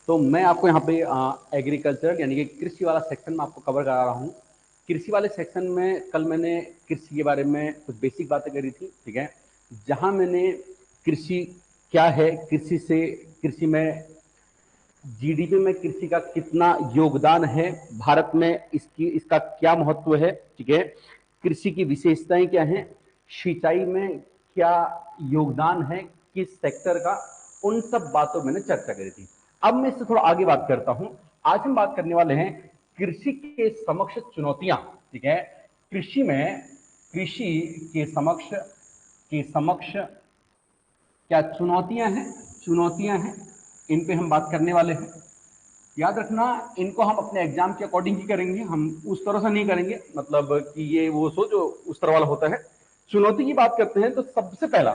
तो मैं आपको यहाँ पे एग्रीकल्चर यानी कि कृषि वाला सेक्शन में आपको कवर करा रहा हूँ। कृषि वाले सेक्शन में कल मैंने कृषि के बारे में कुछ बेसिक बातें करी थी, ठीक है, जहाँ मैंने कृषि क्या है, कृषि में जीडीपी में कृषि का कितना योगदान है, भारत में इसका क्या महत्व है, ठीक है, कृषि की विशेषताएं क्या हैं, सिंचाई में क्या योगदान है किस सेक्टर का, उन सब बातों मैंने चर्चा करी थी। अब मैं इससे थोड़ा आगे बात करता हूं। आज हम बात करने वाले हैं कृषि के समक्ष चुनौतियां, ठीक है। कृषि के समक्ष क्या चुनौतियां हैं, इन पे हम बात करने वाले हैं। याद रखना, इनको हम अपने एग्जाम के अकॉर्डिंग ही करेंगे, हम उस तरह से नहीं करेंगे, मतलब कि ये वो जो उस तरह वाला होता है। चुनौती की बात करते हैं तो सबसे पहला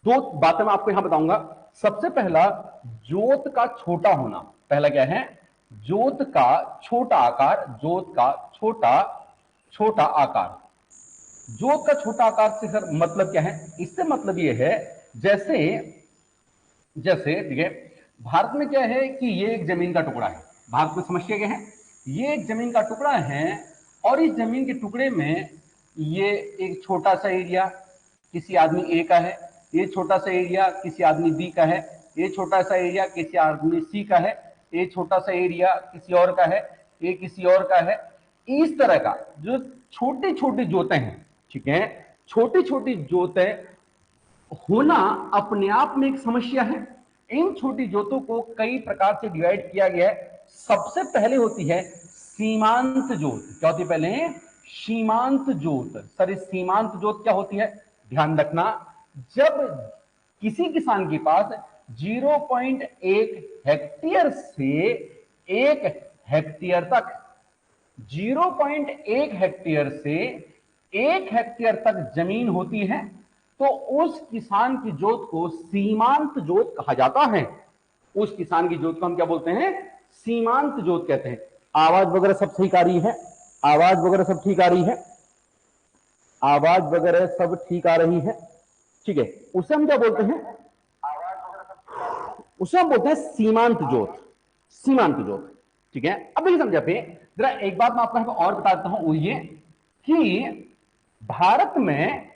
दो बातें मैं आपको यहां बताऊंगा। सबसे पहला, जोत का छोटा होना। पहला क्या है? जोत का छोटा आकार। जोत का छोटा आकार। जोत का छोटा आकार से सर मतलब क्या है? इससे मतलब ये है, जैसे ठीक है, भारत में क्या है कि ये एक जमीन का टुकड़ा है। भारत में समस्या क्या है? ये एक जमीन का टुकड़ा है, और इस जमीन के टुकड़े में ये एक छोटा सा एरिया किसी आदमी ए का है, ये छोटा सा एरिया किसी आदमी बी का है, ये छोटा सा एरिया किसी आदमी सी का है, ये छोटा सा एरिया किसी और का है, ये किसी और का है। इस तरह का जो छोटी छोटी जोतें हैं, ठीक है, छोटी छोटी जोतें होना अपने आप में एक समस्या है। इन छोटी जोतों को कई प्रकार से डिवाइड किया गया है। सबसे पहले होती है सीमांत जोत। क्या होती है पहले? सीमांत जोत। सर, इस सीमांत जोत क्या होती है? ध्यान रखना, जब किसी किसान के पास 0.1 हेक्टेयर से 1 हेक्टेयर तक 0.1 हेक्टेयर से 1 हेक्टेयर तक जमीन होती है, तो उस किसान की जोत को सीमांत जोत कहा जाता है। उस किसान की जोत को हम क्या बोलते हैं? सीमांत जोत कहते हैं। आवाज वगैरह सब ठीक आ रही है? आवाज वगैरह सब ठीक आ रही है? आवाज वगैरह सब ठीक आ रही है? ठीक है, उसे हम क्या बोलते हैं? उसे हम बोलते हैं सीमांत जोत। सीमांत जोत, ठीक है। अब देखिए समझा पे, जरा एक बात मैं आपको और बता देता हूं, वो ये कि भारत में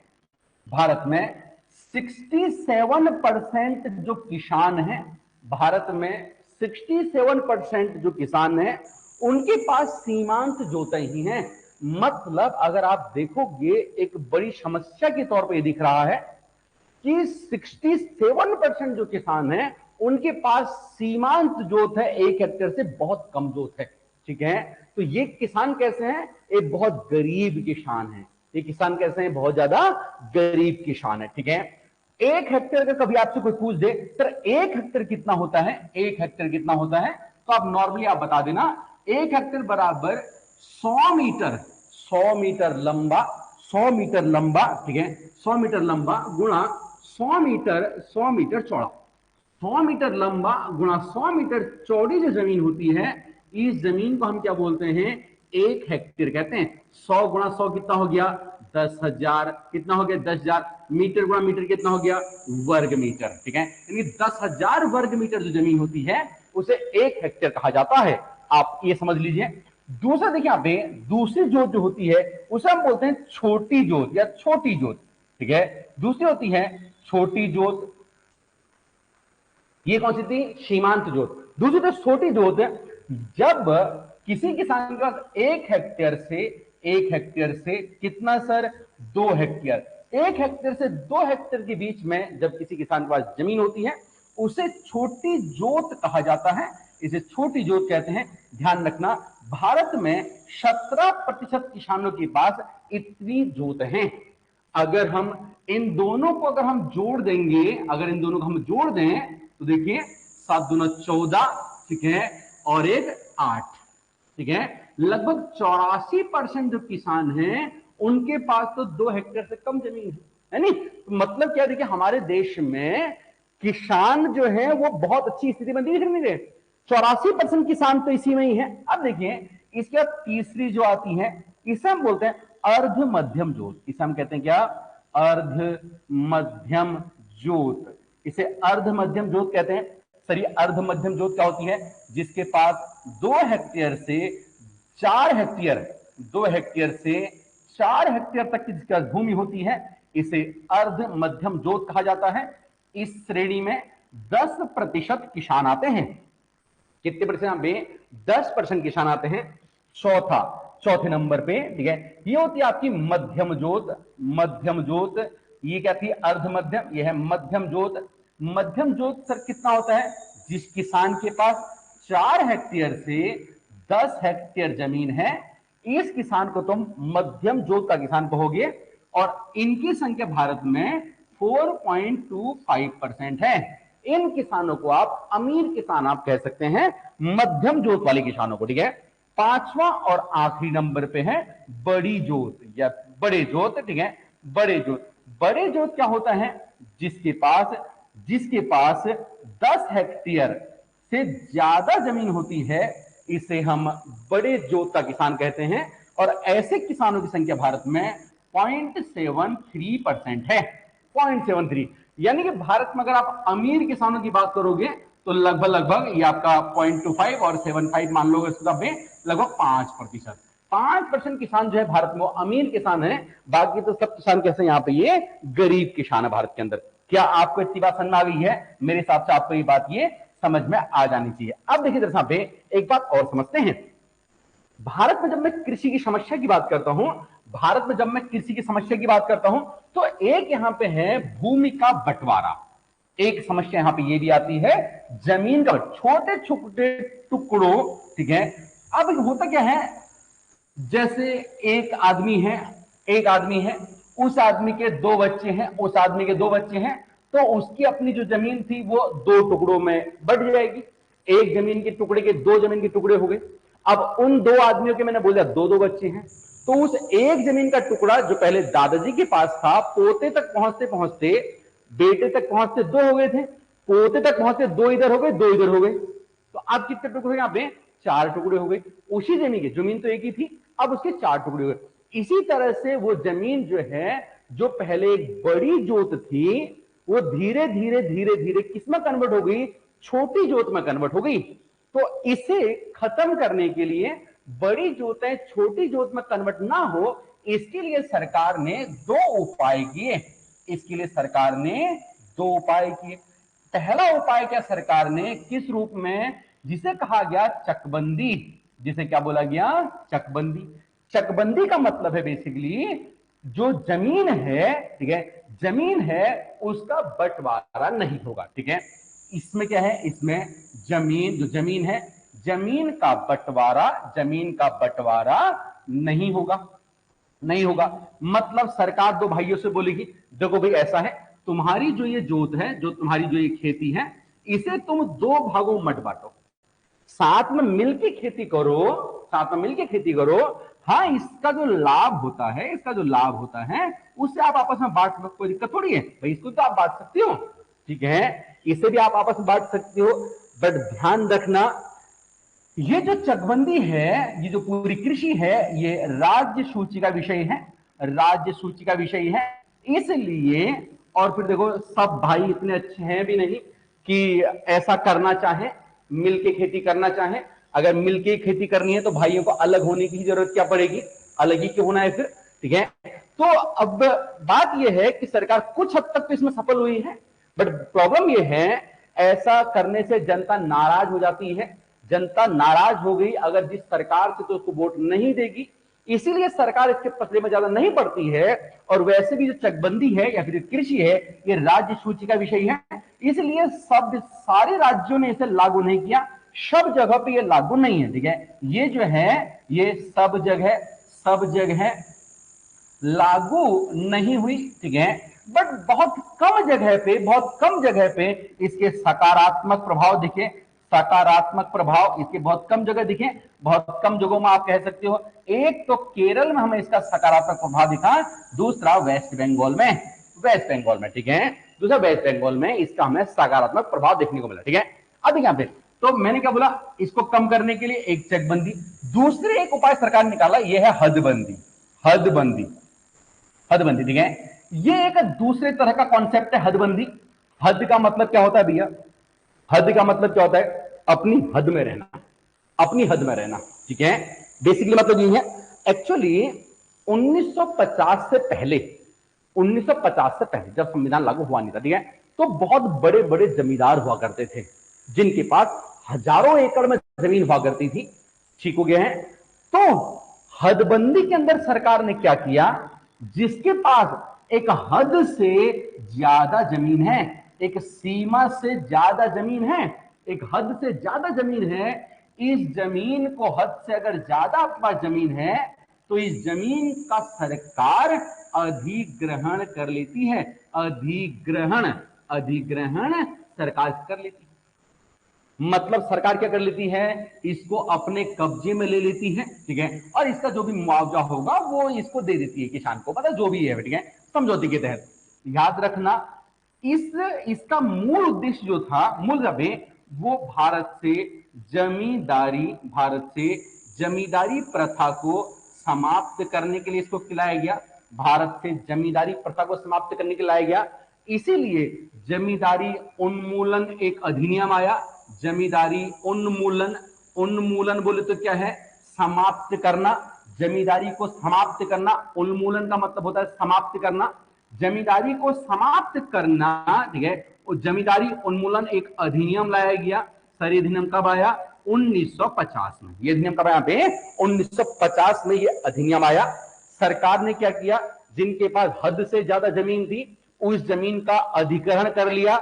67% जो किसान हैं, भारत में 67% जो किसान हैं, उनके पास सीमांत जोतें ही हैं। मतलब अगर आप देखोगे, एक बड़ी समस्या के तौर पर यह दिख रहा है कि 67% जो किसान हैं, उनके पास सीमांत जोत है, 1 हेक्टेयर से बहुत कम जोत है, ठीक है। तो ये किसान कैसे हैं? एक बहुत गरीब किसान है। ये किसान कैसे हैं? बहुत ज्यादा गरीब किसान है, ठीक है। 1 हेक्टेयर का कभी आपसे कोई पूछ दे, सर 1 हेक्टेयर कितना होता है, 1 हेक्टेयर कितना होता है, तो आप नॉर्मली आप बता देना, 1 हेक्टेयर बराबर 100 मीटर, 100 मीटर लंबा, 100 मीटर लंबा, ठीक है, 100 मीटर लंबा गुणा 100 मीटर चौड़ा। 100 मीटर लंबा गुणा 100 मीटर चौड़ी जो जमीन होती है, इस जमीन को हम क्या बोलते हैं? 1 हेक्टेयर कहते हैं। 100 गुणा 100 कितना हो गया? 10,000। कितना हो गया? 10,000। मीटर गुणा मीटर कितना हो गया? वर्ग मीटर, ठीक है। यानी 10,000 वर्ग मीटर जो जमीन होती है, उसे 1 हेक्टेयर कहा जाता है। आप ये समझ लीजिए। दूसरा देखिए यहाँ पे, दूसरी जोत जो होती है उसे हम बोलते हैं छोटी जोत या छोटी जोत, ठीक है। दूसरी होती है छोटी जोत। ये कौन सी थी? सीमांत जोत। दूसरी तो छोटी जोत, जब किसी किसान के पास 1 हेक्टेयर से कितना सर? 2 हेक्टेयर। 1 हेक्टेयर से 2 हेक्टेयर के बीच में जब किसी किसान के पास जमीन होती है, उसे छोटी जोत कहा जाता है। इसे छोटी जोत कहते हैं। ध्यान रखना, भारत में 17% किसानों के पास इतनी जोत है। अगर हम इन दोनों को जोड़ देंगे, अगर इन दोनों को हम जोड़ दें, तो देखिए 7 दूना 14, ठीक है, और एक 8, ठीक है। लगभग 84% जो किसान हैं, उनके पास तो 2 हेक्टेयर से कम जमीन है नहीं? तो मतलब क्या? देखिए, हमारे देश में किसान जो है वो बहुत अच्छी स्थिति में दिख नहीं रहे। 84% किसान तो इसी में ही है। अब देखिए, इसके बाद तीसरी जो आती है, इसे हम बोलते हैं अर्ध मध्यम जोत। इसे हम कहते हैं क्या? अर्ध मध्यम जोत। इसे अर्ध मध्यम जोत कहते हैं। सर ये अर्ध मध्यम जोत क्या होती है? जिसके पास 2 हेक्टेयर से 4 हेक्टेयर, 2 हेक्टेयर से 4 हेक्टेयर तक की जिसके पास भूमि होती है, इसे अर्ध मध्यम जोत कहा जाता है। इस श्रेणी में 10% किसान आते हैं। कितने परसेंट? यहां पे 10% किसान आते हैं। चौथे नंबर पे, ठीक है, ये होती है आपकी मध्यम जोत। मध्यम जोत ये क्या थी? अर्ध मध्यम, ये है मध्यम जोत। मध्यम जोत सर कितना होता है? जिस किसान के पास 4 हेक्टेयर से 10 हेक्टेयर जमीन है, इस किसान को तुम मध्यम जोत का किसान कहोगे। और इनकी संख्या भारत में 4.25% है। इन किसानों को आप अमीर किसान आप कह सकते हैं, मध्यम जोत वाले किसानों को, ठीक है। 5वां और आखिरी नंबर पे है बड़ी जोत या बड़े जोत, ठीक है। बड़े जोत, बड़े जोत क्या होता है? जिसके पास 10 हेक्टेयर से ज्यादा जमीन होती है, इसे हम बड़े जोत का किसान कहते हैं। और ऐसे किसानों की संख्या भारत में 0.73% है। 0.73, यानी कि भारत में अगर आप अमीर किसानों की बात करोगे तो लगभग ये आपका 0.25 और 75 मान लो, लगभग 5%। 5% किसान जो है भारत में वो अमीर किसान है, बाकी तो सब किसान कैसे यहाँ पे ये गरीब किसान है भारत के अंदर। क्या आपको इतनी बात समझ में आ गई है? मेरे हिसाब से आपको ये बात ये समझ में आ जानी चाहिए। अब देखिए दर्शक पे एक बात और समझते हैं। भारत में जब मैं कृषि की समस्या की बात करता हूं, तो एक यहां पे है भूमि का बंटवारा। एक समस्या यहां पे ये भी आती है, जमीन का छोटे छोटे टुकड़ों, ठीक है। अब होता क्या है, जैसे एक आदमी है, उस आदमी के 2 बच्चे हैं, तो उसकी अपनी जो जमीन थी वो 2 टुकड़ों में बढ़ जाएगी। एक जमीन के टुकड़े के 2 जमीन के टुकड़े हो गए। अब उन 2 आदमियों के मैंने बोला 2 बच्चे हैं, तो उस एक जमीन का टुकड़ा जो पहले दादाजी के पास था, पोते तक पहुंचते पहुंचते, बेटे तक पहुंचते 2 हो गए थे, पोते तक पहुंचते 2 इधर हो गए, 2 इधर हो गए, तो अब कितने टुकड़े यहां पे? 4 टुकड़े हो गए। उसी जमीन तो एक ही थी, अब उसके 4 टुकड़े हो गए। इसी तरह से वो जमीन जो है, जो पहले एक बड़ी जोत थी, वो धीरे धीरे किसमें कन्वर्ट हो गई? छोटी जोत में कन्वर्ट हो गई। तो इसे खत्म करने के लिए, बड़ी जोतें छोटी जोत में कन्वर्ट ना हो, इसके लिए सरकार ने 2 उपाय किए। पहला उपाय क्या सरकार ने, किस रूप में? जिसे कहा गया चकबंदी। जिसे क्या बोला गया? चकबंदी। चकबंदी का मतलब है बेसिकली, जो जमीन है, ठीक है, जमीन है उसका बंटवारा नहीं होगा, ठीक है। इसमें क्या है? इसमें जमीन है, जमीन का बंटवारा नहीं होगा। मतलब सरकार 2 भाइयों से बोलेगी, देखो भाई ऐसा है, तुम्हारी जो ये जोत है, जो तुम्हारी जो ये खेती है, इसे तुम 2 भागों में मत बांटो, साथ में मिलकर खेती करो। हाँ, इसका जो लाभ होता है उससे आप आपस में बांट लो, कोई दिक्कत थोड़ी है भाई, इसको तो आप बांट सकते हो, ठीक है, इसे भी आप आपस में बांट सकते हो। बट ध्यान रखना, ये जो चकबंदी है, ये जो पूरी कृषि है, ये राज्य सूची का विषय है। इसलिए, और फिर देखो सब भाई इतने अच्छे हैं भी नहीं कि ऐसा करना चाहे, मिलके खेती करना चाहे। अगर मिलके खेती करनी है तो भाइयों को अलग होने की जरूरत क्या पड़ेगी? अलग ही क्यों होना है फिर, ठीक है। तो अब बात यह है कि सरकार कुछ हद तक तो इसमें सफल हुई है, बट प्रॉब्लम यह है, ऐसा करने से जनता नाराज हो जाती है। जनता नाराज हो गई अगर जिस सरकार से, तो उसको वोट नहीं देगी। इसीलिए सरकार इसके पतले में ज्यादा नहीं पड़ती है। और वैसे भी जो चकबंदी है या फिर कृषि है, ये राज्य सूची का विषय है, इसलिए सारे राज्यों ने इसे लागू नहीं किया, सब जगह पे ये लागू नहीं है, ठीक है। ये जो है, ये सब जगह लागू नहीं हुई, ठीक है। बट बहुत कम जगह पे इसके सकारात्मक प्रभाव दिखे, इसके बहुत कम जगह दिखे। बहुत कम जगहों में आप कह सकते हो, एक तो केरल में हमें इसका सकारात्मक प्रभाव दिखा, दूसरा वेस्ट बंगाल में, ठीक है, दूसरा वेस्ट बंगाल में इसका हमें सकारात्मक प्रभाव देखने को मिला, ठीक है। अब यहाँ पे तो मैंने क्या बोला, इसको कम करने के लिए एक चकबंदी, दूसरे एक उपाय सरकार ने निकाला, यह है हदबंदी, ठीक है। ये एक दूसरे तरह का कॉन्सेप्ट है, हदबंदी। हद का मतलब क्या होता है भैया? हद का मतलब क्या होता है? अपनी हद में रहना, अपनी हद में रहना, ठीक है। बेसिकली मतलब ये है। एक्चुअली 1950 से पहले, 1950 से पहले जब संविधान लागू हुआ नहीं था, ठीक है, तो बहुत बड़े बड़े जमींदार हुआ करते थे जिनके पास हजारों एकड़ में जमीन हुआ करती थी। ठीक हो गया है। तो हदबंदी के अंदर सरकार ने क्या किया, जिसके पास एक हद से ज्यादा जमीन है, एक सीमा से ज्यादा जमीन है, एक हद से ज्यादा जमीन है, इस जमीन को, हद से अगर ज्यादा आपके पास जमीन है तो इस जमीन का सरकार अधिग्रहण कर लेती है। अधिग्रहण, अधिग्रहण सरकार कर लेती है। मतलब सरकार क्या कर लेती है, इसको अपने कब्जे में ले लेती है, ठीक है, और इसका जो भी मुआवजा होगा वो इसको दे देती है किसान को, मतलब जो भी है, ठीक है, समझौते के तहत। याद रखना, इस इसका मूल उद्देश्य जो था, मूल रबे, वो भारत से जमींदारी, भारत से जमींदारी प्रथा को समाप्त करने के लिए इसको खिलाया गया। भारत से जमींदारी प्रथा को समाप्त करने के लिए लाया गया। इसीलिए जमींदारी उन्मूलन एक अधिनियम आया। जमींदारी उन्मूलन, उन्मूलन बोले तो क्या है, समाप्त करना, जमींदारी को समाप्त करना। उन्मूलन का मतलब होता है समाप्त करना, जमींदारी को समाप्त करना, ठीक है। जमींदारी उन्मूलन एक अधिनियम लाया गया। सर ये अधिनियम कब आया? 1950 में। ये अधिनियम कब आया पे? 1950 में ये अधिनियम आया। सरकार ने क्या किया, जिनके पास हद से ज्यादा जमीन थी उस जमीन का अधिग्रहण कर लिया।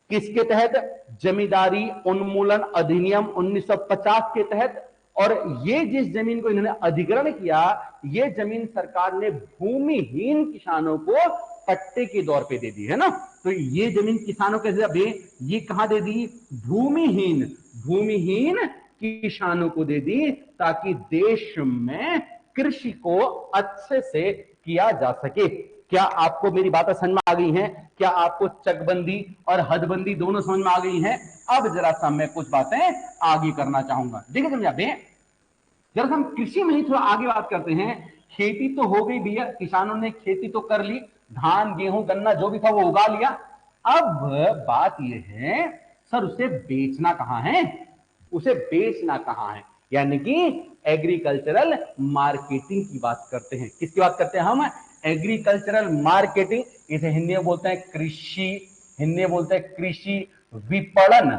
किसके तहत? जमींदारी उन्मूलन अधिनियम 1950 के तहत। और ये जिस जमीन को इन्होंने अधिग्रहण किया, ये जमीन सरकार ने भूमिहीन किसानों को पट्टे के दौर पे दे दी, है ना। तो ये जमीन किसानों के अभी ये कहां दे दी? भूमिहीन, भूमिहीन किसानों को दे दी, ताकि देश में कृषि को अच्छे से किया जा सके। क्या आपको मेरी बातें समझ में आ गई हैं? क्या आपको चकबंदी और हदबंदी दोनों समझ में आ गई हैं? अब जरा सा मैं कुछ बातें आगे करना चाहूंगा। देखिए समझा पे, जब हम कृषि में ही थोड़ा आगे बात करते हैं। खेती तो हो गई भैया, किसानों ने खेती तो कर ली, धान गेहूं गन्ना जो भी था वो उगा लिया। अब बात यह है, सर उसे बेचना कहां है? उसे बेचना कहां है? यानी कि एग्रीकल्चरल मार्केटिंग की बात करते हैं। किसकी बात करते हैं हम? Agricultural marketing. इसे हिंदी में बोलते हैं कृषि, हिंदी में बोलते हैं कृषि विपणन।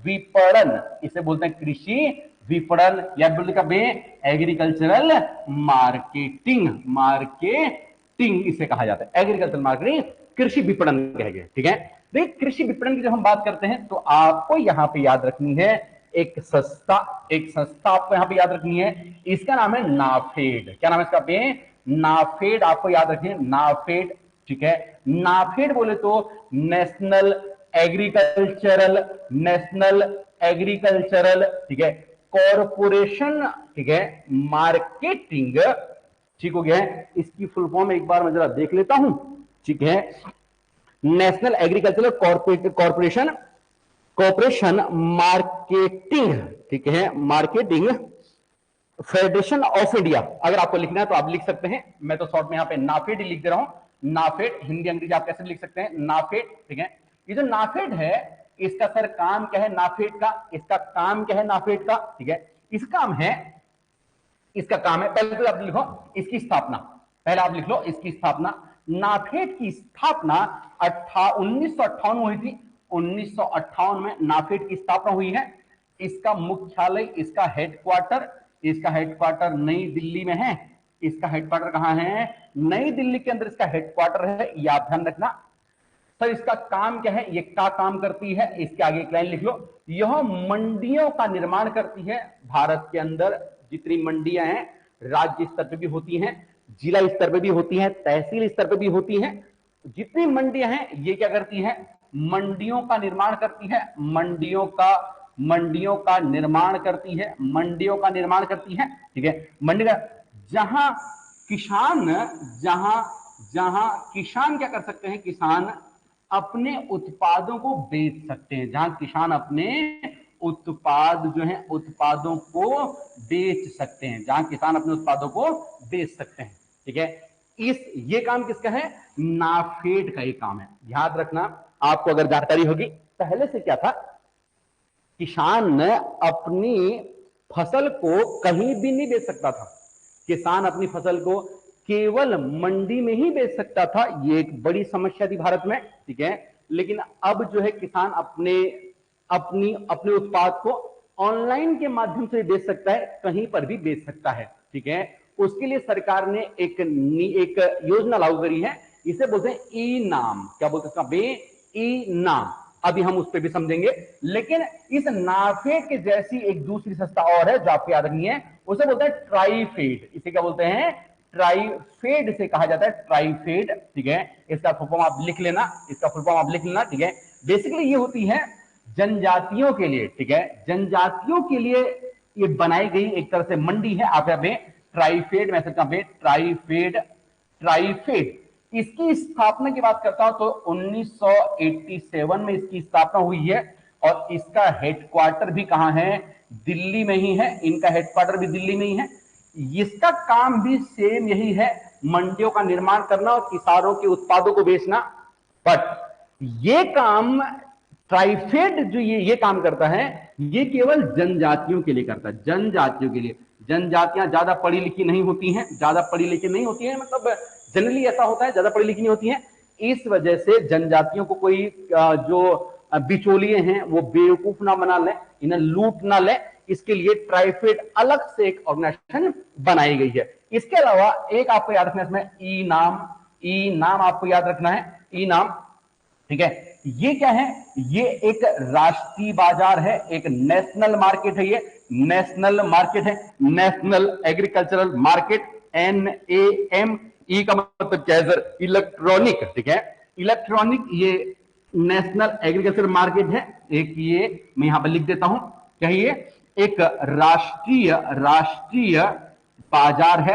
विपणन इसे बोलते हैं कृषि विपणन, या बोलते कभी एग्रीकल्चरल मार्केटिंग। मार्केटिंग इसे कहा जाता है, एग्रीकल्चरल मार्केटिंग, कृषि विपणन कह गए, ठीक है। देख कृषि विपणन की जब हम बात करते हैं तो आपको यहां पे याद रखनी है एक संस्था, एक संस्था आपको यहां पे याद रखनी है। इसका नाम है नाफेड। क्या नाम है इसका पे? नाफेड। आपको याद रखनी है नाफेड, ठीक है। नाफेड बोले तो नेशनल एग्रीकल्चरल, नेशनल एग्रीकल्चरल, ठीक है, कॉरपोरेशन, ठीक है, मार्केटिंग, ठीक हो गया है। इसकी फुल फॉर्म एक बार मैं जरा देख लेता हूं, ठीक है। National agricultural corporation, corporation marketing, ठीक है, मार्केटिंग फेडरेशन ऑफ इंडिया। अगर आपको लिखना है तो आप लिख सकते हैं, मैं तो शॉर्ट में यहां पे नाफेड लिख दे रहा हूं। नाफेड, हिंदी अंग्रेजी आप कैसे लिख सकते हैं? नाफेड, ठीक है। ये जो नाफेड है, इसका सर काम क्या है नाफेड का? इसका काम क्या है नाफेड का? ठीक है, इसका काम है, इसका काम है, पहले तो आप लिखो इसकी स्थापना, पहले आप लिख लो इसकी स्थापना। नाफेड की स्थापना 1958 हुई थी। 1958 में नाफेड की स्थापना हुई है। इसका मुख्यालय, इसका हेडक्वार्टर, इसका हेडक्वार्टर नई दिल्ली में है। इसका हेडक्वार्टर कहां है? नई दिल्ली के अंदर इसका हेडक्वार्टर है, यह आप ध्यान रखना। सर इसका काम क्या है? ये क्या काम करती है? इसके आगे एक लाइन लिख लो। यह मंडियों का निर्माण करती है। भारत के अंदर जितनी मंडियां हैं, राज्य स्तर पे भी होती हैं, जिला स्तर पे भी होती हैं, तहसील स्तर पे भी होती हैं। जितनी मंडियां हैं ये क्या करती है? मंडियों का निर्माण करती है। मंडियों का निर्माण करती है, मंडियों का निर्माण करती है, ठीक है। मंडी का जहां किसान, जहां जहां किसान क्या कर सकते हैं? किसान अपने उत्पादों को बेच सकते हैं। जहां किसान अपने उत्पाद जो है, उत्पादों को बेच सकते हैं, जहां किसान अपने उत्पादों को बेच सकते हैं, ठीक है। ये काम किसका है? नाफेड का ये काम है। याद रखना, आपको अगर जानकारी होगी, पहले से क्या था, किसान अपनी फसल को कहीं भी नहीं बेच सकता था। किसान अपनी फसल को केवल मंडी में ही बेच सकता था। ये एक बड़ी समस्या थी भारत में, ठीक है। लेकिन अब जो है किसान अपने उत्पाद को ऑनलाइन के माध्यम से बेच सकता है, कहीं पर भी बेच सकता है, ठीक है। उसके लिए सरकार ने एक योजना लागू करी है, इसे बोलते हैं ई नाम। क्या बोलते हैं? ई नाम। अभी हम उस पर भी समझेंगे। लेकिन इस नाफे के जैसी एक दूसरी संस्था और है जो आपको याद रखनी है, उसे बोलते हैं ट्राइफेड। इसे क्या बोलते हैं? ट्राइफेड इसे कहा जाता है, ट्राइफेड, ठीक है। इसका फुल फॉर्म आप लिख लेना, ठीक है। बेसिकली ये होती है जनजातियों के लिए, ठीक है, जनजातियों के लिए ये बनाई गई एक तरह से मंडी है। आप यहाँ पे ट्राइफेड मैसेज का ट्राइफेड ट्राइफेड इसकी स्थापना की बात करता हूं तो 1987 में इसकी स्थापना हुई है। और इसका हेडक्वार्टर भी कहां है? दिल्ली में ही है। इनका हेडक्वार्टर भी दिल्ली में ही है। इसका काम भी सेम यही है, मंडियों का निर्माण करना और किसानों के उत्पादों को बेचना। बट ये काम ट्राइफेड जो ये काम करता है, ये केवल जनजातियों के लिए करता है, जनजातियों के लिए। जनजातियां ज्यादा पढ़ी लिखी नहीं होती हैं, मतलब जनरली ऐसा होता है, ज्यादा पढ़ी लिखी नहीं होती हैं। इस वजह से जनजातियों को कोई जो बिचौलिए हैं वो बेवकूफ ना बना लें, इन्हें लूट ना लें, इसके लिए ट्राइफेड अलग से एक ऑर्गेनाइजेशन बनाई गई है। इसके अलावा एक आपको याद रखना है इसमें ई नाम आपको याद रखना है, ई नाम, ठीक है। ये क्या है? ये एक राष्ट्रीय बाजार है, एक नेशनल मार्केट है। ये नेशनल मार्केट है, नेशनल एग्रीकल्चरल मार्केट, NAM। ई का मतलब क्या है सर? इलेक्ट्रॉनिक, ठीक है, इलेक्ट्रॉनिक। ये नेशनल एग्रीकल्चर मार्केट है। एक ये मैं यहां पर लिख देता हूं, क्या ये? एक राष्ट्रीय बाजार है,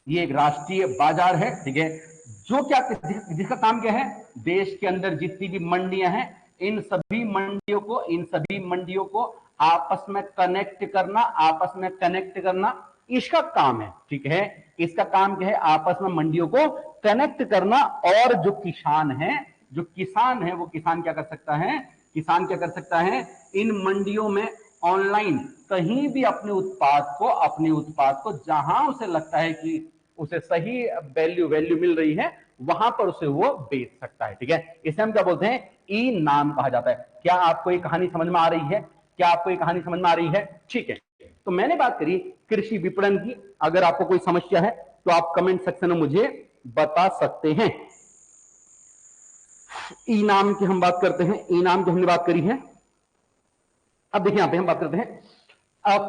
ये एक राष्ट्रीय बाजार है, ठीक है। जो क्या जिसका काम क्या है? देश के अंदर जितनी भी मंडियां हैं, इन सभी मंडियों को आपस में कनेक्ट करना इसका काम है, ठीक है। इसका काम क्या है? आपस में मंडियों को कनेक्ट करना। और जो किसान है वो किसान क्या कर सकता है? इन मंडियों में ऑनलाइन कहीं भी अपने उत्पाद को जहां उसे लगता है कि उसे सही वैल्यू मिल रही है, वहां पर उसे वो बेच सकता है, ठीक है। इसे हम क्या बोलते हैं? ई नाम कहा जाता है। क्या आपको ये कहानी समझ में आ रही है? ठीक है। तो मैंने बात करी कृषि विपणन की। अगर आपको कोई समस्या है तो आप कमेंट सेक्शन में मुझे बता सकते हैं। ई नाम की हम बात करते हैं, ई नाम की हमने बात करी है। अब देखिए यहां पे हम बात करते हैं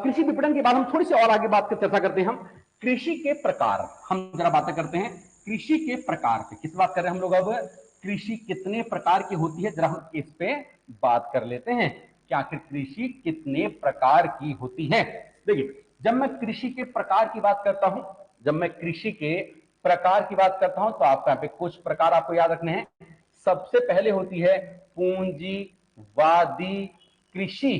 कृषि विपणन के बाद हम थोड़ी सी और आगे चर्चा करते हैं। हम कृषि के प्रकार, हम जरा बातें करते हैं कृषि के प्रकार पे। किस बात कर रहे हैं हम लोग? अब कृषि कितने प्रकार की होती है, जरा हम इस पे बात कर लेते हैं कि आखिर कृषि कितने प्रकार की होती है। देखिए, जब मैं कृषि के प्रकार की बात करता हूं तो आपका यहाँ पे कुछ प्रकार आपको याद रखने हैं। सबसे पहले होती है पूंजीवादी कृषि।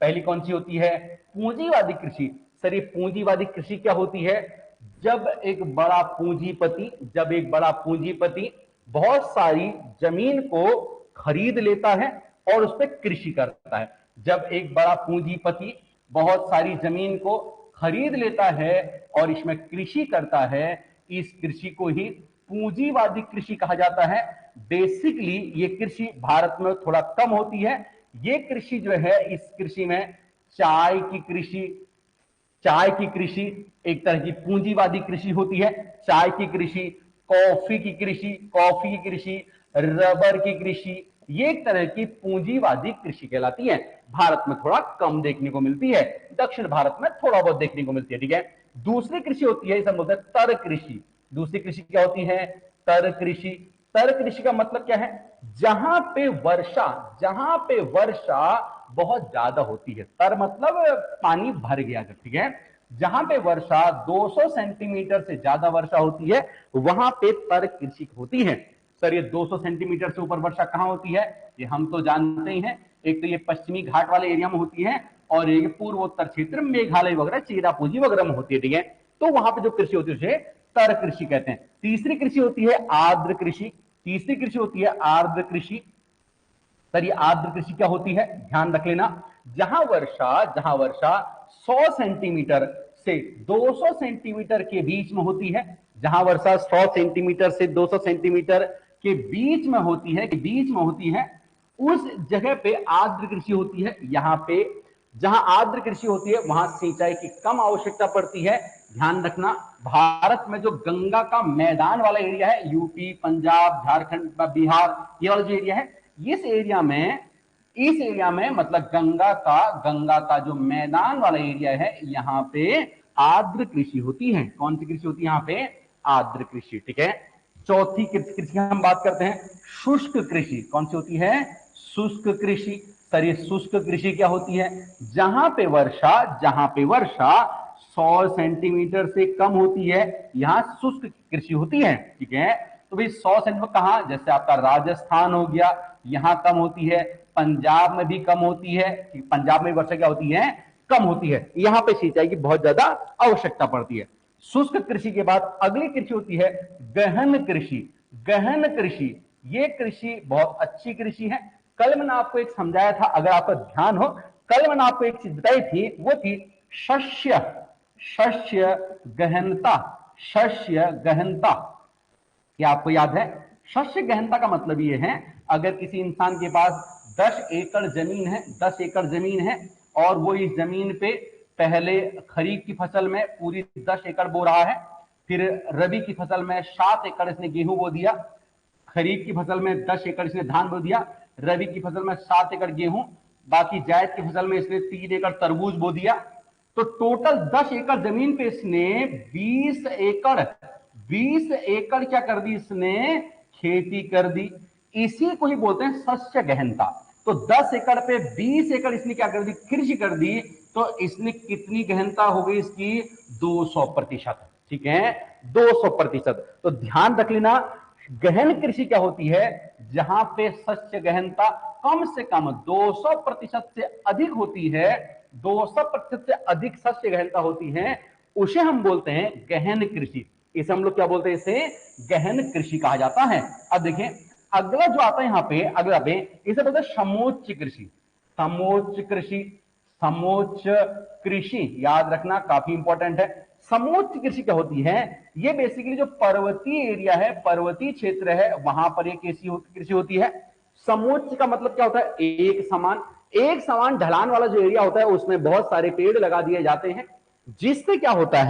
पहली कौन सी होती है? पूंजीवादी कृषि। सर ये पूंजीवादी कृषि क्या होती है? जब एक बड़ा पूंजीपति बहुत सारी जमीन को खरीद लेता है और उस पर कृषि करता है। जब एक बड़ा पूंजीपति बहुत सारी जमीन को खरीद लेता है और इसमें कृषि करता है, इस कृषि को ही पूंजीवादी कृषि कहा जाता है। बेसिकली ये कृषि भारत में थोड़ा कम होती है। ये कृषि जो है, इस कृषि में चाय की कृषि एक तरह की पूंजीवादी कृषि होती है। चाय की कृषि, कॉफी की कृषि, रबर की कृषि, ये एक तरह की पूंजीवादी कृषि कहलाती है। भारत में थोड़ा कम देखने को मिलती है, दक्षिण भारत में थोड़ा बहुत देखने को मिलती है, ठीक है। दूसरी कृषि होती है, इसे बोलते हैं तर कृषि। दूसरी कृषि क्या होती है? तर कृषि। तर कृषि का मतलब क्या है? जहां पे वर्षा बहुत ज्यादा होती है। तर मतलब पानी भर गया जब, ठीक है। जहां पे वर्षा 200 सेंटीमीटर से ज्यादा वर्षा होती है, वहां पे तर कृषि होती है। सर ये 200 सेंटीमीटर से ऊपर वर्षा कहां होती है? ये हम तो जानते ही हैं। एक तो ये पश्चिमी घाट वाले एरिया में होती है और एक पूर्वोत्तर क्षेत्र, मेघालय वगैरह, चेरापूंजी वगैरह में होती है, ठीक है। तो वहां पे जो कृषि होती है उसे तर कृषि कहते हैं। तीसरी कृषि होती है आर्द्र कृषि। सर ये आर्द्र कृषि क्या होती है, ध्यान रख लेना, जहां वर्षा 100 सेंटीमीटर से 200 सेंटीमीटर के बीच में होती है, जहां वर्षा 100 सेंटीमीटर से 200 सेंटीमीटर के बीच में होती है, उस जगह पे आर्द्र कृषि होती है। यहां पे जहां आर्द्र कृषि होती है वहां सिंचाई की कम आवश्यकता पड़ती है। ध्यान रखना, भारत में जो गंगा का मैदान वाला एरिया है, यूपी, पंजाब, झारखंड, बिहार, ये वाला जो एरिया है, इस एरिया में मतलब गंगा का जो मैदान वाला एरिया है, यहाँ पे आर्द्र कृषि होती है। कौन सी कृषि होती है यहाँ पे, आर्द्र कृषि। ठीक है, चौथी कृषि की हम बात करते हैं, शुष्क कृषि। कौन सी होती है, शुष्क कृषि। सर ये शुष्क कृषि क्या होती है, जहां पे वर्षा 100 सेंटीमीटर से कम होती है, यहां शुष्क कृषि होती है। ठीक है, तो भाई 100 सेंटीमीटर कहां, जैसे आपका राजस्थान हो गया, यहां कम होती है, पंजाब में भी कम होती है, पंजाब में वर्षा क्या होती है, कम होती है, यहां पे सिंचाई की बहुत ज्यादा आवश्यकता पड़ती है। शुष्क कृषि के बाद अगली कृषि होती है गहन कृषि। ये कृषि बहुत अच्छी कृषि है। कल मैंने आपको एक समझाया था, अगर आपका ध्यान हो, कल मैंने आपको एक चीज बताई थी, वो थी शस्य गहनता। क्या आपको याद है, शस्य गहनता का मतलब ये है, अगर किसी इंसान के पास 10 एकड़ जमीन है और वो इस जमीन पे पहले खरीफ की फसल में पूरी 10 एकड़ बो रहा है, फिर रबी की फसल में 7 एकड़ इसने गेहूं बो दिया, खरीफ की फसल में 10 एकड़ इसने धान बो दिया, रबी की फसल में 7 एकड़ गेहूं, बाकी जायद की फसल में इसने 3 एकड़ तरबूज बो दिया, तो टोटल 10 एकड़ जमीन पे इसने 20 एकड़ क्या कर दी, इसने खेती कर दी। इसी को ही बोलते हैं शस्य गहनता। तो 10 एकड़ पे 20 एकड़ इसने क्या कर दी, कृषि कर दी, तो इसने कितनी गहनता हो गई इसकी, 200%। ठीक है, 200%। तो ध्यान रख लेना, गहन कृषि क्या होती है, जहां पे शस्य गहनता कम से कम 200% से अधिक होती है, 200% से अधिक शस्य गहनता होती है, उसे हम बोलते हैं गहन कृषि। इसे हम लोग क्या बोलते हैं, इसे गहन कृषि कहा जाता है। अब देखें अगला जो आता है यहाँ पे, अगला पे इसे बोलते हैं समोच्च कृषि। याद रखना, काफी इंपॉर्टेंट है। समोच्च कृषि क्या होती है, ये बेसिकली जो पर्वतीय एरिया है, पर्वतीय क्षेत्र है, वहां पर एक कृषि होती है। समोच्च का मतलब क्या होता है, एक समान ढलान वाला जो एरिया होता है, उसमें बहुत सारे पेड़ लगा दिए जाते हैं, जिससे क्या होता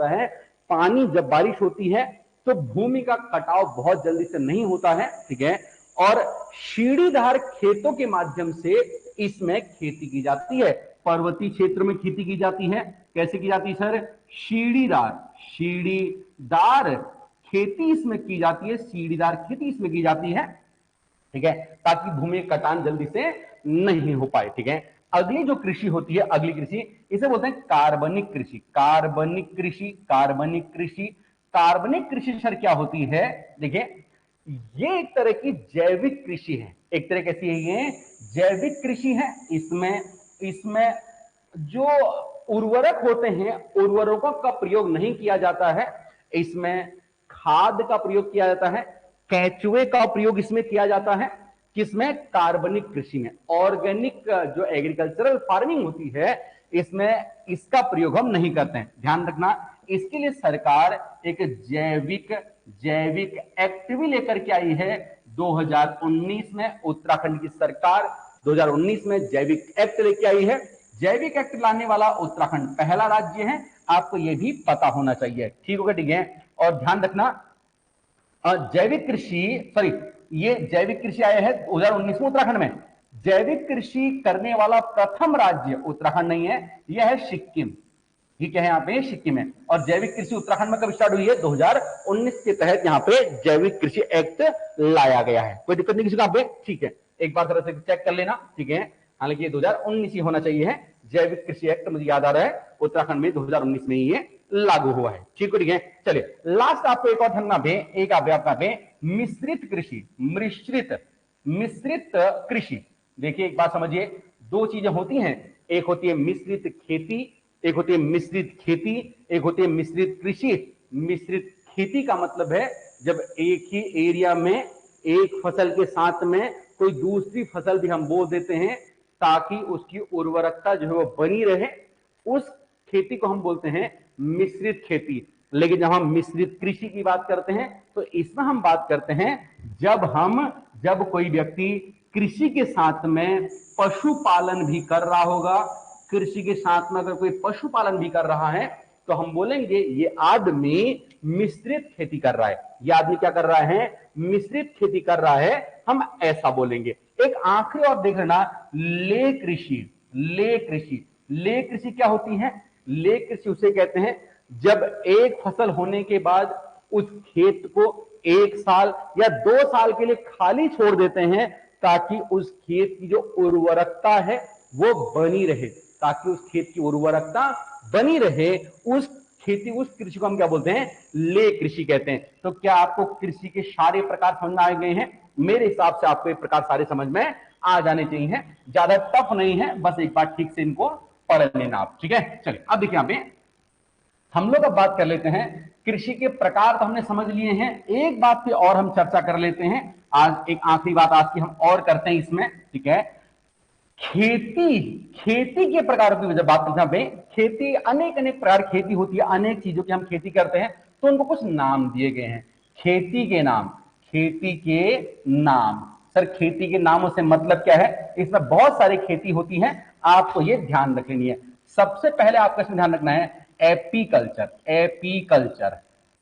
है, पानी जब बारिश होती है तो भूमि का कटाव बहुत जल्दी से नहीं होता है। ठीक है, और सीढ़ीदार खेतों के माध्यम से इसमें खेती की जाती है। पर्वतीय क्षेत्र में खेती की जाती है, कैसे की जाती है सर, सीढ़ीदार खेती इसमें की जाती है, सीढ़ीदार खेती इसमें की जाती है। ठीक है, ताकि भूमि कटान जल्दी से नहीं हो पाए। ठीक है, अगली जो कृषि होती है, अगली कृषि, इसे बोलते हैं कार्बनिक कृषि सर क्या होती है, देखिए ये एक तरह की जैविक कृषि है। एक तरह कैसी है, ये जैविक कृषि है। इसमें जो उर्वरक होते हैं, उर्वरकों का प्रयोग नहीं किया जाता है, इसमें खाद का प्रयोग किया जाता है, केंचुए का प्रयोग इसमें किया जाता है। किसमें, कार्बनिक कृषि में। ऑर्गेनिक जो एग्रीकल्चरल फार्मिंग होती है, इसमें इसका प्रयोग हम नहीं करते हैं। ध्यान रखना, इसके लिए सरकार एक जैविक एक्ट भी लेकर के आई है 2019 में। उत्तराखंड की सरकार 2019 में जैविक एक्ट लेके आई है। जैविक एक्ट लाने वाला उत्तराखंड पहला राज्य है, आपको यह भी पता होना चाहिए। ठीक होगा, ठीक है। और ध्यान रखना, ये जैविक कृषि आया है 2019 में उत्तराखंड में। जैविक कृषि करने वाला प्रथम राज्य उत्तराखंड नहीं है, यह है सिक्किम। ठीक है, यहाँ पे सिक्किम है। और जैविक कृषि उत्तराखंड में कब स्टार्ट हुई है, 2019 के तहत यहाँ पे जैविक कृषि एक्ट लाया गया है। कोई दिक्कत नहीं किसी का पे, ठीक है, एक बार तरह से चेक कर लेना। ठीक है, हालांकि ये 2019 ही होना चाहिए है। जैविक कृषि एक्ट मुझे याद आ रहा है उत्तराखंड में 2019 में ही ये लागू हुआ है। ठीक है, ठीक है। चलिए लास्ट आपको एक और धरना पे, एक आपका पे मिश्रित कृषि। देखिए एक बात समझिए, दो चीजें होती हैं, एक होती है मिश्रित खेती, एक होती है मिश्रित कृषि। मिश्रित खेती का मतलब है जब एक ही एरिया में एक फसल के साथ में कोई दूसरी फसल भी हम बो देते हैं ताकि उसकी उर्वरकता जो है वो बनी रहे, उस खेती को हम बोलते हैं मिश्रित खेती। लेकिन जब हम मिश्रित कृषि की बात करते हैं तो इसमें हम बात करते हैं जब कोई व्यक्ति कृषि के साथ में पशुपालन भी कर रहा होगा, कृषि के साथ में अगर कोई पशुपालन भी कर रहा है तो हम बोलेंगे ये आदमी मिश्रित खेती कर रहा है। ये आदमी क्या कर रहा है? मिश्रित खेती कर रहा है, हम ऐसा बोलेंगे। एक आखिरी और देख लेना, ले कृषि। ले कृषि, ले कृषि क्या होती है? ले कृषि उसे कहते हैं जब एक फसल होने के बाद उस खेत को 1 साल या 2 साल के लिए खाली छोड़ देते हैं ताकि उस खेत की जो उर्वरकता है वो बनी रहे, ताकि उस खेत की उर्वरकता बनी रहे। उस कृषि को हम क्या बोलते हैं? ले कृषि कहते हैं। तो क्या आपको कृषि के सारे प्रकार समझ में आ गए हैं? मेरे हिसाब से आपको ये प्रकार सारे समझ में आ जाने चाहिए, ज्यादा टफ नहीं है, बस एक बार ठीक से इनको पढ़ लेना आप, ठीक है। चलिए अब देखिए यहाँ पे हम लोग अब बात कर लेते हैं, कृषि के प्रकार तो हमने समझ लिए हैं, एक बात पे और हम चर्चा कर लेते हैं। आज एक आखिरी बात आज की हम और करते हैं इसमें, ठीक है। खेती के प्रकारों की वजह बात करते हैं, खेती अनेक अनेक प्रकार खेती होती है, अनेक चीजों की हम खेती करते हैं तो उनको कुछ नाम दिए गए हैं। खेती के नाम, खेती के नाम। सर खेती के नामों से मतलब क्या है? इसमें बहुत सारी खेती होती है, आपको ये ध्यान रख लेनी है। सबसे पहले आपको इसमें ध्यान रखना है एपीकल्चर। एपीकल्चर,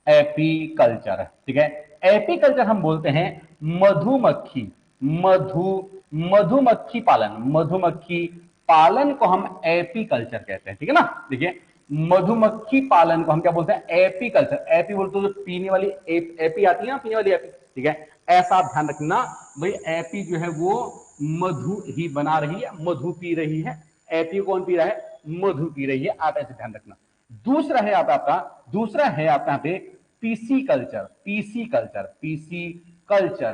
एपीकल्चर, ठीक है। एपीकल्चर हम बोलते हैं मधुमक्खी, मधुमक्खी पालन। मधुमक्खी पालन को हम एपीकल्चर कहते हैं, ठीक है ना। देखिए मधुमक्खी पालन को हम क्या बोलते हैं? एपीकल्चर। एपी बोलते हैं जो पीने वाली एपी आती है ना, पीने वाली एपी, ठीक है। ऐसा आप ध्यान रखना भाई, एपी जो है वो मधु ही बना रही है, मधु पी रही है। एपी कौन पी रहा है? मधु पी रही है, आप ऐसे ध्यान रखना। दूसरा है आपका यहाँ पे PC culture. PC culture, PC culture,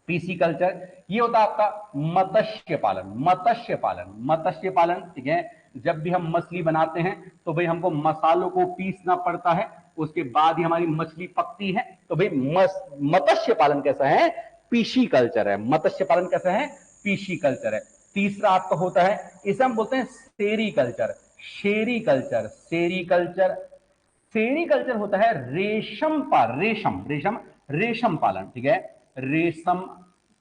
PC culture ये होता है आपका मत्स्य पालन। मत्स्य पालन, मत्स्य पालन, ठीक है। जब भी हम मछली बनाते हैं तो भाई हमको मसालों को पीसना पड़ता है, उसके बाद ही हमारी मछली पकती है। तो भाई मत्स्य पालन कैसा है? पीसी कल्चर है। मत्स्य पालन कैसा है? पीसी कल्चर है। तीसरा आपका होता है, इसे हम बोलते हैं सेरीकल्चर। सेरीकल्चर, सेरीकल्चर, सेरीकल्चर होता है रेशम पालन, रेशम पालन, ठीक है। रेशम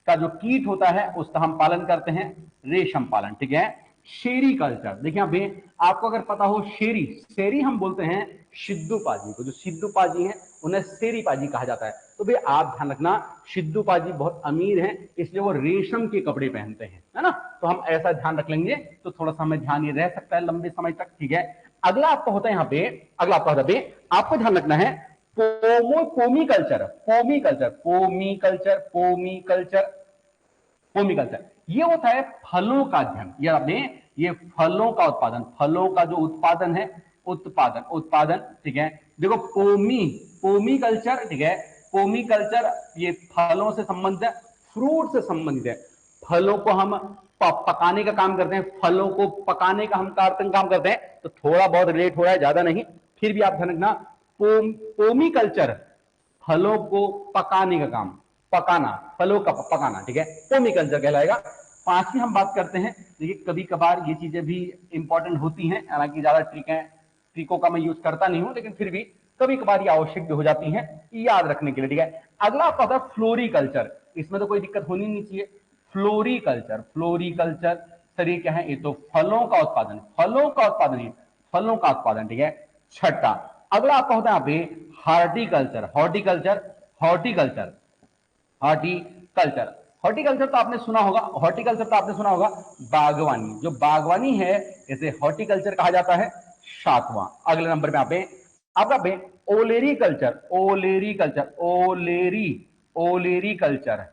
का जो कीट होता है उसका हम पालन करते हैं, रेशम पालन, ठीक है। सेरीकल्चर, देखिए अभी आपको अगर पता हो सेरी हम बोलते हैं सिद्धू पाजी को। जो सिद्धू पाजी है उन्हें सेरी पाजी कहा जाता है। तो भाई आप ध्यान रखना, सिद्धू पाजी बहुत अमीर हैं इसलिए वो रेशम के कपड़े पहनते हैं, है ना। तो हम ऐसा ध्यान रख लेंगे तो थोड़ा सा हमें ध्यान ये रह सकता है लंबे समय तक, ठीक है। अगला आपका होता है यहाँ पे, अगला आपका होता है, आपको ध्यान रखना है पोमीकल्चर। पोमीकल्चर, पोमीकल्चर, पोमीकल्चर, पोमीकल्चर ये होता है फलों का अध्ययन। ये आपने, ये फलों का उत्पादन, फलों का जो उत्पादन है, उत्पादन, ठीक है। देखो पोमीकल्चर, ठीक है। पोमीकल्चर ये फलों से संबंधित है, फ्रूट से संबंधित है। फलों को हम पकाने का काम करते हैं, फलों को पकाने का हम काम करते हैं, तो थोड़ा बहुत रिलेट हो रहा है, ज्यादा नहीं, फिर भी आप ध्यान रखना। पोमीकल्चर फलों को पकाने का काम, पकाना, फलों का पकाना, ठीक है, पोमीकल्चर कहलाएगा। पांचवी हम बात करते हैं, देखिए कभी कभार ये चीजें भी इंपॉर्टेंट होती हैं, हालांकि ज्यादा ट्रिकों का मैं यूज करता नहीं हूं, लेकिन फिर भी कभी कभार ये आवश्यक भी हो जाती है याद रखने के लिए, ठीक है। अगला आपका होता है फ्लोरीकल्चर। इसमें तो कोई दिक्कत होनी नहीं चाहिए। फ्लोरीकल्चर, फ्लोरीकल्चर सर ये क्या है? ये तो फलों का उत्पादन, फलों का उत्पादन, फलों का उत्पादन, ठीक है। छठा अगला आपका होता है यहाँ पे horticulture. Horticulture, horticulture, horticulture, horticulture तो आपने सुना होगा, हॉर्टिकल्चर तो आपने सुना होगा बागवानी। जो बागवानी है इसे हॉर्टिकल्चर कहा जाता है। सातवां अगले नंबर पे आप आपका पे ओलेरीकल्चर। ओलेरीकल्चर, ओलेरीकल्चर,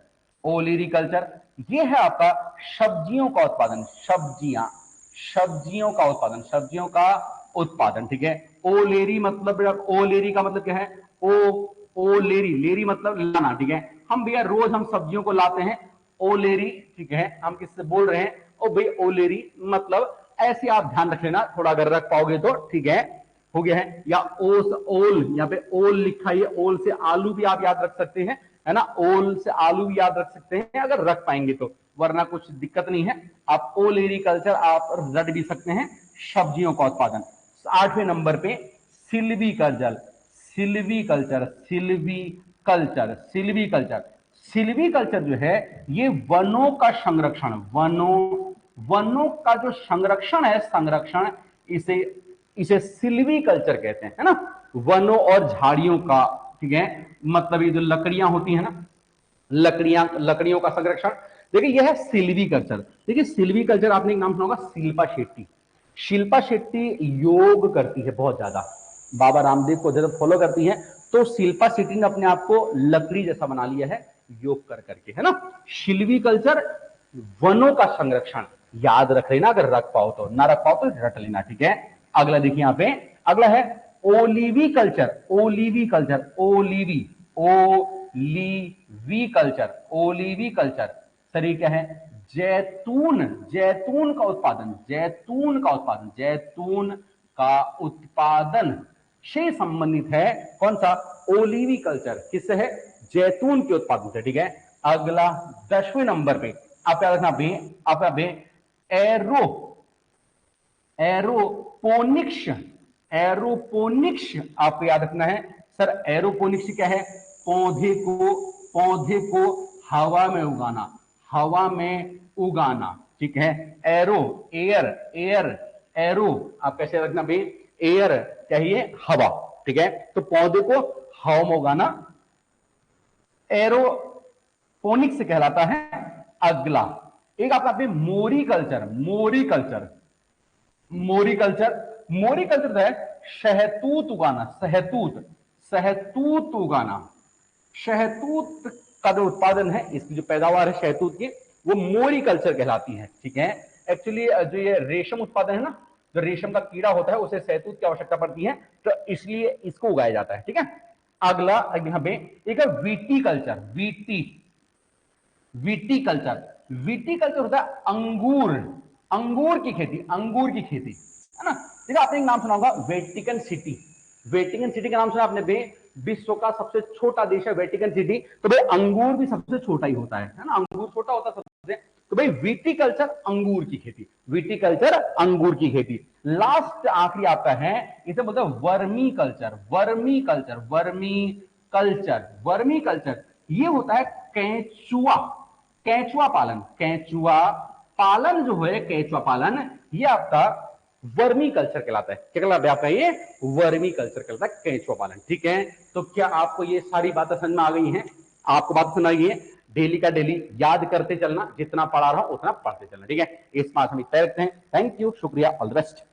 ओलेरीकल्चर ये है आपका सब्जियों का उत्पादन। सब्जियों का उत्पादन, सब्जियों का उत्पादन, ठीक है। ओलेरी मतलब, ओलेरी का मतलब क्या है? ओलेरी, लेरी मतलब लाना, ठीक है। हम भैया रोज हम सब्जियों को लाते हैं, ओलेरी, ठीक है। हम किससे बोल रहे हैं? ओ भाई ओलेरी मतलब ऐसे आप ध्यान रख लेना, थोड़ा अगर रख पाओगे तो ठीक है, हो गया है। या ओल, यहाँ पे ओल लिखा है, ओल से आलू भी आप याद रख सकते हैं, है ना। ओल से आलू भी याद रख सकते हैं अगर रख पाएंगे तो, वरना कुछ दिक्कत नहीं है। आप ओलेरीकल्चर आप रट भी सकते हैं, सब्जियों का उत्पादन। 8वें नंबर पे silviculture, silviculture, silviculture, silviculture. Silviculture जो है ये वनों का संरक्षण, वनों का जो संरक्षण है, संरक्षण, इसे इसे सिल्वीकल्चर कहते हैं, है ना। वनों और झाड़ियों का, ठीक है, मतलब ये जो लकड़ियां होती है ना, लकड़ियों का संरक्षण। देखिए यह है सिल्वीकल्चर। देखिए सिल्वीकल्चर, आपने एक नाम सुना होगा शिल्पा शेट्टी। शिल्पा शेट्टी योग करती है बहुत ज्यादा, बाबा रामदेव को जब फॉलो करती है, तो शिल्पा शेट्टी ने अपने आप को लकड़ी जैसा बना लिया है योग कर करके, है ना। सिल्वीकल्चर वनों का संरक्षण, याद रख लेना, अगर रख पाओ तो, ना रख पाओ तो रट लेना, ठीक है। अगला देखिए यहां पे, अगला है ओलिवीकल्चर, ओलिवीकल्चर, ओलिवी, ओलिवीकल्चर, ओलिवीकल्चर। सर क्या है, जैतून, जैतून का उत्पादन, जैतून का उत्पादन, जैतून का उत्पादन से संबंधित है कौन सा, ओलिवीकल्चर। किससे है, जैतून के उत्पादन से, ठीक है। अगला 10वें नंबर पे आप याद रखना भी, आप भी एरो, एरोपोनिक्स, एरोपोनिक्स आपको याद रखना है। सर एरोपोनिक्स क्या है, पौधे को हवा में उगाना, हवा में उगाना, ठीक है। एरो, एयर, एयर, एरो आप कैसे रखना भाई, एयर चाहिए हवा, ठीक है। तो पौधे को हवा में उगाना एरोपोनिक्स से कहलाता है। अगला एक आपका मोरीकल्चर, मोरीकल्चर, मोरीकल्चर, मोरीकल्चर है शहतूत उगाना, शहतूत, शहतूत उगाना। शहतूत का जो उत्पादन है, इसकी जो पैदावार है शहतूत की, वो मोरीकल्चर कहलाती है, ठीक है। एक्चुअली जो ये रेशम उत्पादन है ना, जो रेशम का कीड़ा होता है उसे शहतूत की आवश्यकता पड़ती है, तो इसलिए इसको उगाया जाता है, ठीक है। अगला यहां पे एक है वीटीकल्चर, विटीकल्चर, विटीकल्चर होता है अंगूर, अंगूर की खेती, अंगूर की खेती, है ना। देखिए आपने एक नाम सुना होगा वेटिकन सिटी, वेटिकन सिटी का नाम सुना आपने, विश्व का सबसे छोटा देश है वेटिकन सिटी, तो भाई अंगूर भी सबसे छोटा ही होता है ना, अंगूर छोटा होता है सबसे। तो भाई विटीकल्चर अंगूर की खेती, विटीकल्चर अंगूर की खेती। लास्ट आखिरी आपका है, इसे बोलते हैं vermi culture, vermi culture, vermi culture, vermi culture. ये होता है कैचुआ, कैचुआ पालन, कैचुआ पालन जो है, कैचुआ पालन, ये आपका वर्मी कल्चर कहलाता है। क्या कहलाता है आपका, ये वर्मी कल्चर कहलाता है, कैचुआ पालन, ठीक है। तो क्या आपको ये सारी बातें समझ में आ गई हैं, आपको बात सुना गई है। डेली का डेली याद करते चलना, जितना पढ़ा रहा हूं उतना पढ़ते चलना, ठीक है। इस बात हम तय रखते हैं। थैंक यू, शुक्रिया, ऑल द बेस्ट।